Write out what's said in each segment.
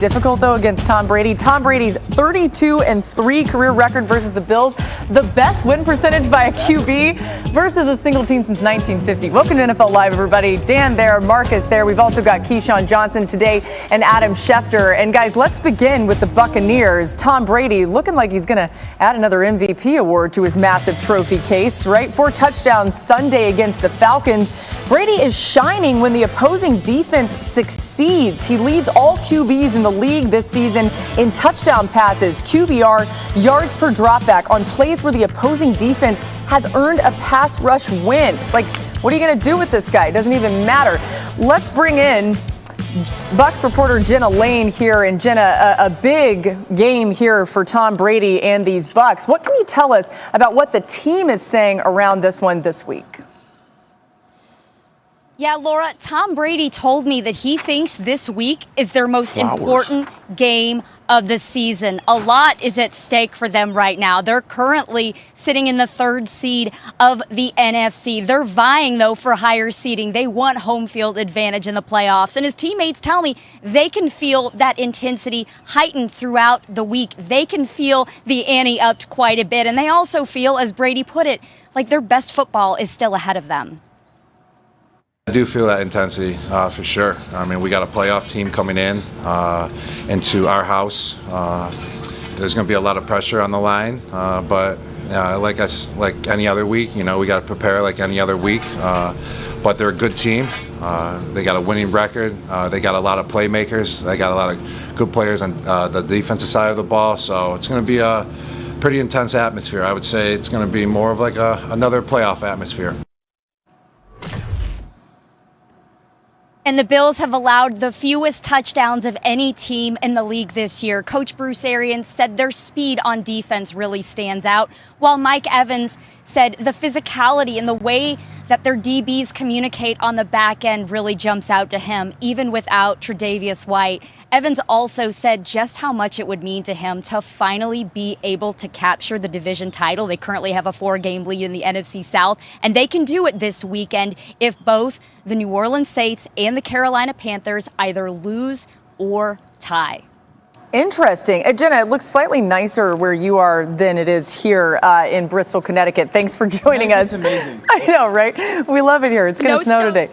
Difficult though against Tom Brady. Tom Brady's 32-3 career record versus the Bills, the best win percentage by a QB versus a single team since 1950. Welcome to NFL Live, everybody. Dan there, Marcus there. We've also got Keyshawn Johnson today and Adam Schefter. And guys, let's begin with the Buccaneers. Tom Brady looking like he's going to add another MVP award to his massive trophy case, right? 4 touchdowns Sunday against the Falcons. Brady is shining when the opposing defense succeeds. He leads all QBs in the league this season in touchdown passes, QBR, yards per dropback on plays where the opposing defense has earned a pass rush win. It's like, what are you going to do with this guy? It doesn't even matter. Let's bring in Bucs reporter Jenna Lane here. And Jenna, a big game here for Tom Brady and these Bucs. What can you tell us about what the team is saying around this one this week? Yeah, Laura, Tom Brady told me that he thinks this week is their most important game of the season. A lot is at stake for them right now. They're currently sitting in the 3rd seed of the NFC. They're vying, though, for higher seeding. They want home field advantage in the playoffs. And his teammates tell me they can feel that intensity heightened throughout the week. They can feel the ante upped quite a bit. And they also feel, as Brady put it, like their best football is still ahead of them. I do feel that intensity for sure. I mean, we got a playoff team coming in into our house. There's going to be a lot of pressure on the line, but like any other week, you know, we got to prepare like any other week. But they're a good team. They got a winning record. They got a lot of playmakers. They got a lot of good players on the defensive side of the ball. So it's going to be a pretty intense atmosphere. I would say it's going to be more of like another playoff atmosphere. And the Bills have allowed the fewest touchdowns of any team in the league this year. Coach Bruce Arians said their speed on defense really stands out, while Mike Evans said the physicality and the way that their DBs communicate on the back end really jumps out to him, even without Tre'Davious White. Evans also said just how much it would mean to him to finally be able to capture the division title. They currently have a 4-game lead in the NFC South, and they can do it this weekend if both the New Orleans Saints and the Carolina Panthers either lose or tie. Interesting. Jenna, it looks slightly nicer where you are than it is here in Bristol, Connecticut. Thanks for joining us. It's amazing. I know, right? We love it here. It's going to snow today.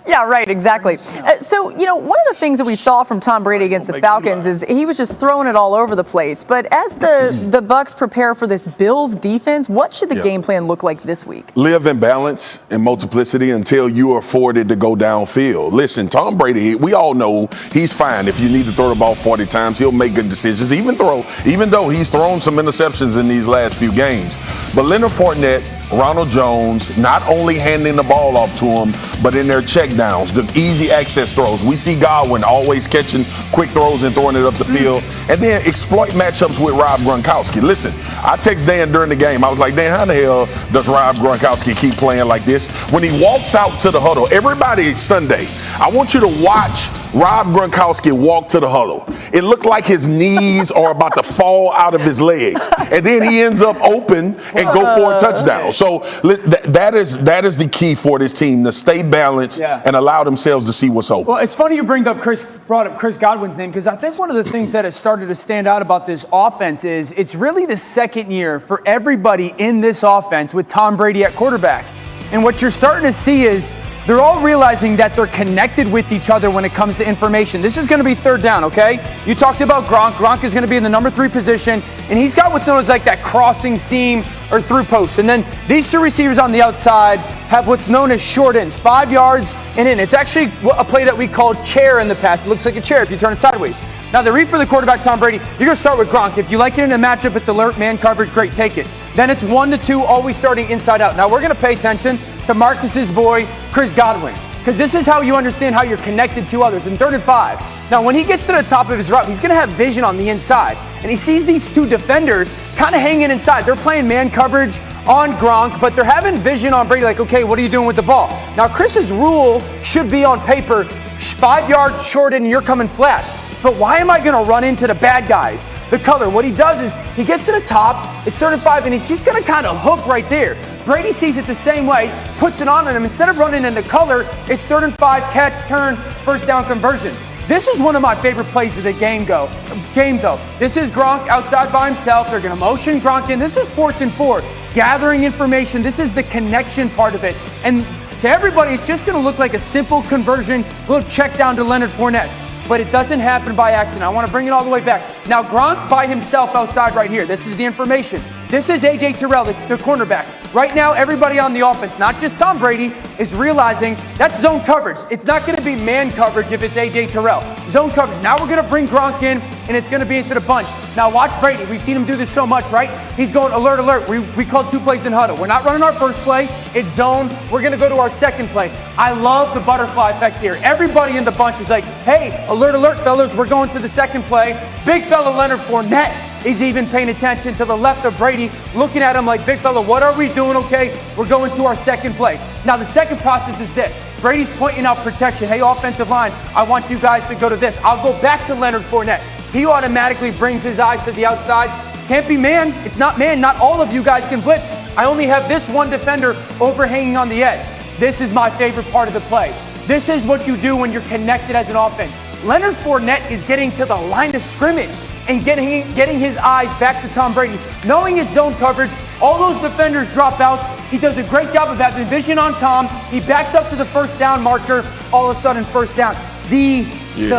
Yeah, right, exactly. So, you know, one of the things that we saw from Tom Brady against the Falcons is he was just throwing it all over the place. But as the Bucs prepare for this Bills defense, what should the game plan look like this week? Live in balance and multiplicity until you are afforded to go downfield. Listen, Tom Brady, we all know he's fine. If you need to throw the ball 40 times, he'll make good decisions, even though he's thrown some interceptions in these last few games. But Leonard Fournette, Ronald Jones, not only handing the ball off to him, but in their check downs, the easy access throws. We see Godwin always catching quick throws and throwing it up the field, and then exploit matchups with Rob Gronkowski. Listen, I text Dan during the game. I was like, Dan, how the hell does Rob Gronkowski keep playing like this? When he walks out to the huddle, everybody Sunday, I want you to watch Rob Gronkowski walk to the huddle. It looked like his knees are about to fall out of his legs, and then he ends up open and go for a touchdown. So that is the key for this team, to stay balanced and allow themselves to see what's open. Well, it's funny you brought up Chris Godwin's name, because I think one of the things that has started to stand out about this offense is it's really the second year for everybody in this offense with Tom Brady at quarterback. And what you're starting to see is they're all realizing that they're connected with each other when it comes to information. This is going to be 3rd down, okay? You talked about Gronk. Gronk is going to be in the number 3 position, and he's got what's known as like that crossing seam or through post. And then these 2 receivers on the outside have what's known as short ends, 5 yards and in. It's actually a play that we called chair in the past. It looks like a chair if you turn it sideways. Now, the read for the quarterback, Tom Brady, you're going to start with Gronk. If you like it in a matchup, it's alert, man coverage, great, take it. Then it's 1 to 2, always starting inside out. Now, we're going to pay attention to Marcus's boy, Chris Godwin, because this is how you understand how you're connected to others. In 3rd and 5, now when he gets to the top of his route, he's going to have vision on the inside, and he sees these 2 defenders kind of hanging inside. They're playing man coverage on Gronk, but they're having vision on Brady, like, okay, what are you doing with the ball? Now, Chris's rule should be on paper, 5 yards short and you're coming flat. But why am I going to run into the bad guys? The color. What he does is he gets to the top, it's 3rd and 5, and he's just going to kind of hook right there. Brady sees it the same way, puts it on him. Instead of running into color, it's 3rd and 5, catch, turn, 1st down conversion. This is one of my favorite plays of the game, though. This is Gronk outside by himself. They're going to motion Gronk in. This is 4th and 4. Gathering information. This is the connection part of it. And to everybody, it's just going to look like a simple conversion, little check down to Leonard Fournette. But it doesn't happen by accident. I want to bring it all the way back. Now, Gronk by himself outside right here. This is the information. This is A.J. Terrell, the cornerback. Right now, everybody on the offense, not just Tom Brady, is realizing that's zone coverage. It's not going to be man coverage if it's A.J. Terrell. Zone coverage. Now we're going to bring Gronk in, and it's going to be into the bunch. Now watch Brady. We've seen him do this so much, right? He's going alert, alert. We called 2 plays in huddle. We're not running our first play. It's zone. We're going to go to our second play. I love the butterfly effect here. Everybody in the bunch is like, hey, alert, alert, fellas. We're going to the second play. Big fella Leonard Fournette is even paying attention to the left of Brady, looking at him like, big fella, what are we doing? Okay, we're going to our second play. Now, the second process is this. Brady's pointing out protection. Hey, offensive line, I want you guys to go to this. I'll go back to Leonard Fournette. He automatically brings his eyes to the outside. Can't be man. It's not man. Not all of you guys can blitz. I only have this one defender overhanging on the edge. This is my favorite part of the play. This is what you do when you're connected as an offense. Leonard Fournette is getting to the line of scrimmage and getting his eyes back to Tom Brady. Knowing it's zone coverage, all those defenders drop out. He does a great job of having vision on Tom. He backs up to the first down marker. All of a sudden, first down. The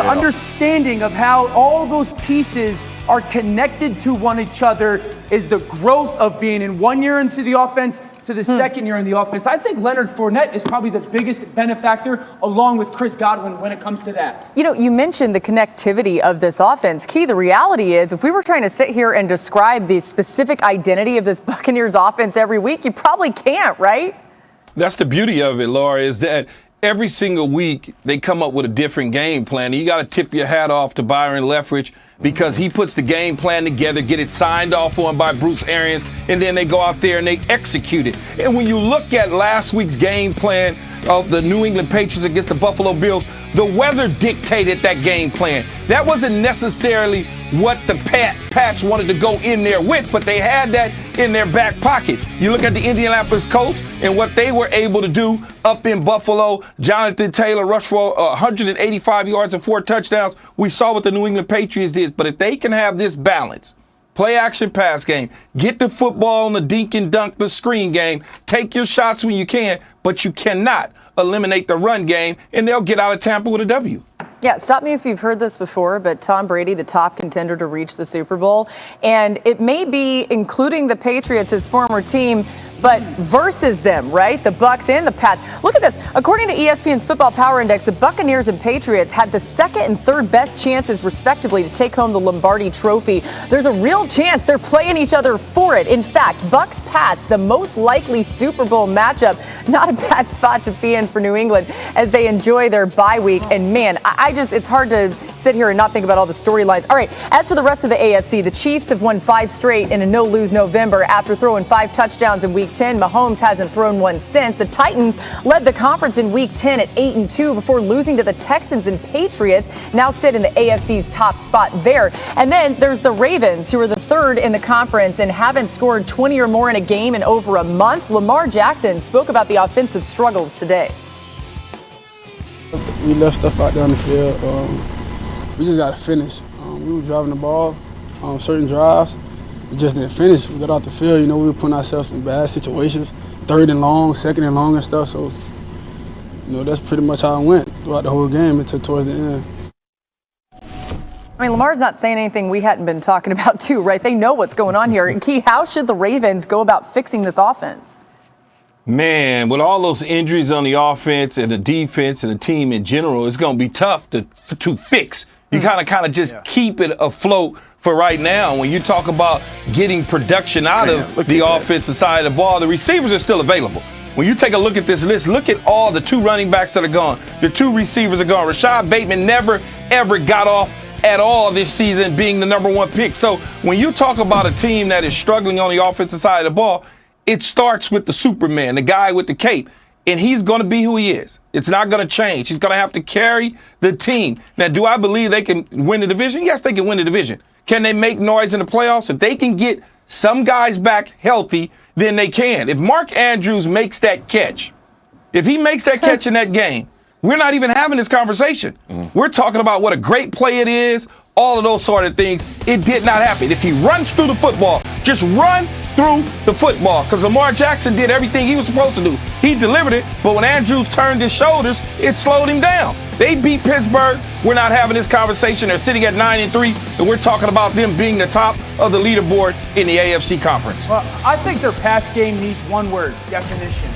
understanding of how all those pieces are connected to one another is the growth of being in 1 year into the offense to the second year in the offense. I think Leonard Fournette is probably the biggest benefactor along with Chris Godwin when it comes to that. You know, you mentioned the connectivity of this offense. Key, the reality is if we were trying to sit here and describe the specific identity of this Buccaneers offense every week, you probably can't, right? That's the beauty of it, Laura, is that every single week they come up with a different game plan. And you got to tip your hat off to Byron Leftwich because he puts the game plan together, get it signed off on by Bruce Arians, and then they go out there and they execute it. And when you look at last week's game plan of the New England Patriots against the Buffalo Bills, the weather dictated that game plan. That wasn't necessarily what the Pats wanted to go in there with, but they had that in their back pocket. You look at the Indianapolis Colts and what they were able to do up in Buffalo. Jonathan Taylor rushed for 185 yards and 4 touchdowns. We saw what the New England Patriots did. But if they can have this balance, play action pass game, get the football on the dink and dunk, the screen game, take your shots when you can, but you cannot eliminate the run game, and they'll get out of Tampa with a W. Yeah, stop me if you've heard this before, but Tom Brady, the top contender to reach the Super Bowl, and it may be including the Patriots, his former team, but versus them, right? The Bucs and the Pats. Look at this. According to ESPN's Football Power Index, the Buccaneers and Patriots had the second and third best chances, respectively, to take home the Lombardi Trophy. There's a real chance they're playing each other for it. In fact, Bucs-Pats, the most likely Super Bowl matchup. Not a bad spot to be in for New England as they enjoy their bye week. And man, it's hard to sit here and not think about all the storylines. All right, as for the rest of the AFC, the Chiefs have won 5 straight in a no-lose November after throwing 5 touchdowns in Week 10. Mahomes hasn't thrown one since. The Titans led the conference in Week 10 at 8-2 before losing to the Texans and Patriots, now sit in the AFC's top spot there. And then there's the Ravens, who are the third in the conference and haven't scored 20 or more in a game in over a month. Lamar Jackson spoke about the offensive struggles today. We left stuff out there on the field. We just got to finish. We were driving the ball on certain drives. We just didn't finish. We got off the field. We were putting ourselves in bad situations, 3rd and long, 2nd and long and stuff. So, that's pretty much how it went throughout the whole game until towards the end. I mean, Lamar's not saying anything we hadn't been talking about too, right? They know what's going on here. And Key, how should the Ravens go about fixing this offense? Man, with all those injuries on the offense and the defense and the team in general, it's going to be tough to fix. You kind of just keep it afloat for right now. When you talk about getting production out of the offensive side of the ball, the receivers are still available. When you take a look at this list, look at all the 2 running backs that are gone. The 2 receivers are gone. Rashad Bateman never, ever got off at all this season being the number 1 pick. So when you talk about a team that is struggling on the offensive side of the ball, it starts with the Superman, the guy with the cape, and he's going to be who he is. It's not going to change. He's going to have to carry the team. Now, do I believe they can win the division? Yes, they can win the division. Can they make noise in the playoffs? If they can get some guys back healthy, then they can. If Mark Andrews makes that catch, if he makes that catch in that game, We're not even having this conversation. We're talking about what a great play it is, all of those sort of things. It did not happen. If he runs through the football, just run through the football, because Lamar Jackson did everything he was supposed to do. He delivered it, but when Andrews turned his shoulders, it slowed him down. They beat Pittsburgh. We're not having this conversation. They're sitting at 9-3, and we're talking about them being the top of the leaderboard in the AFC conference. Well, I think their pass game needs one word: definition.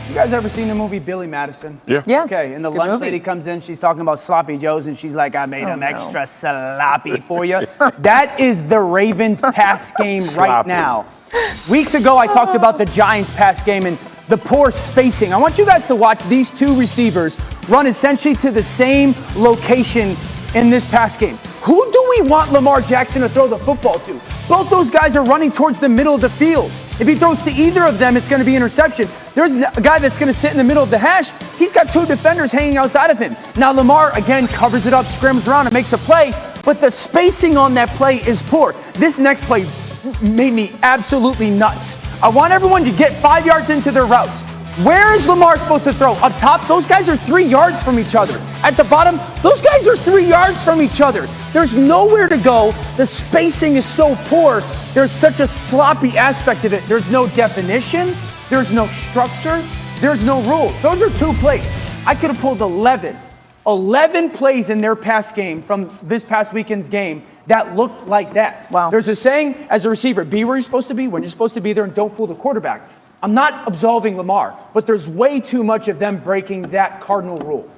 You guys ever seen the movie Billy Madison? Yeah. Yeah. Okay, and the Good lunch movie. lady comes in, she's talking about sloppy joes, and she's like, I made them no. extra sloppy for you. That is the Ravens pass game right Sloppy. now. Weeks ago, I talked about the Giants pass game and the poor spacing. I want you guys to watch these two receivers run essentially to the same location in this pass game. Who do we want Lamar Jackson to throw the football to? Both those guys are running towards the middle of the field. If he throws to either of them, it's going to be interception. There's a guy that's going to sit in the middle of the hash. He's got two defenders hanging outside of him. Now Lamar, again, covers it up, scrambles around, and makes a play, but the spacing on that play is poor. This next play made me absolutely nuts. I want everyone to get 5 yards into their routes. Where is Lamar supposed to throw? Up top, those guys are 3 yards from each other. At the bottom, those guys are 3 yards from each other. There's nowhere to go. The spacing is so poor. There's such a sloppy aspect of it. There's no definition. There's no structure. There's no rules. Those are 2 plays. I could have pulled 11 plays in their pass game from this past weekend's game that looked like that. Wow. There's a saying as a receiver: be where you're supposed to be, when you're supposed to be there, and don't fool the quarterback. I'm not absolving Lamar, but there's way too much of them breaking that cardinal rule.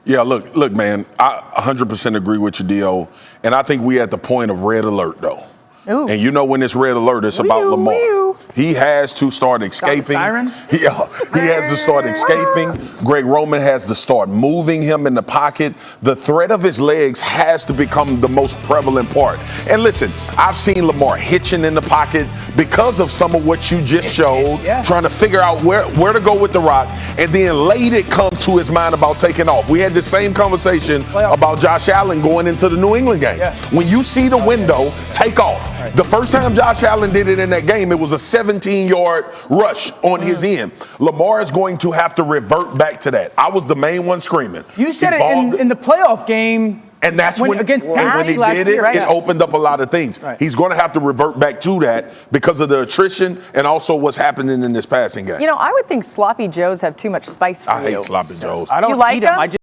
Yeah, look, man, I 100% agree with you, D.O., and I think we at the point of red alert, though. Ooh. And you know when it's red alert, it's about Wee-oo, Lamar. wee-oo. He has to start escaping. siren? Yeah, he has to start escaping. Greg Roman has to start moving him in the pocket. The threat of his legs has to become the most prevalent part. And listen, I've seen Lamar hitching in the pocket because of some of what you just showed, Yeah. trying to figure out where to go with the rock, and then late it comes to his mind about taking off. We had the same conversation about Josh Allen going into the New England game. Yeah. When you see the window, take off. Right. The first time Josh Allen did it in that game, it was a 17-yard rush on his end. Lamar is going to have to revert back to that. I was the main one screaming. You said He it balled- in the playoff game. and that's when against when Tennessee he last did year, it, right? it opened up a lot of things. Right. He's going to have to revert back to that because of the attrition and also what's happening in this passing game. You know, I would think sloppy joes have too much spice for I you. hate sloppy joes. I don't You like eat them. them? I just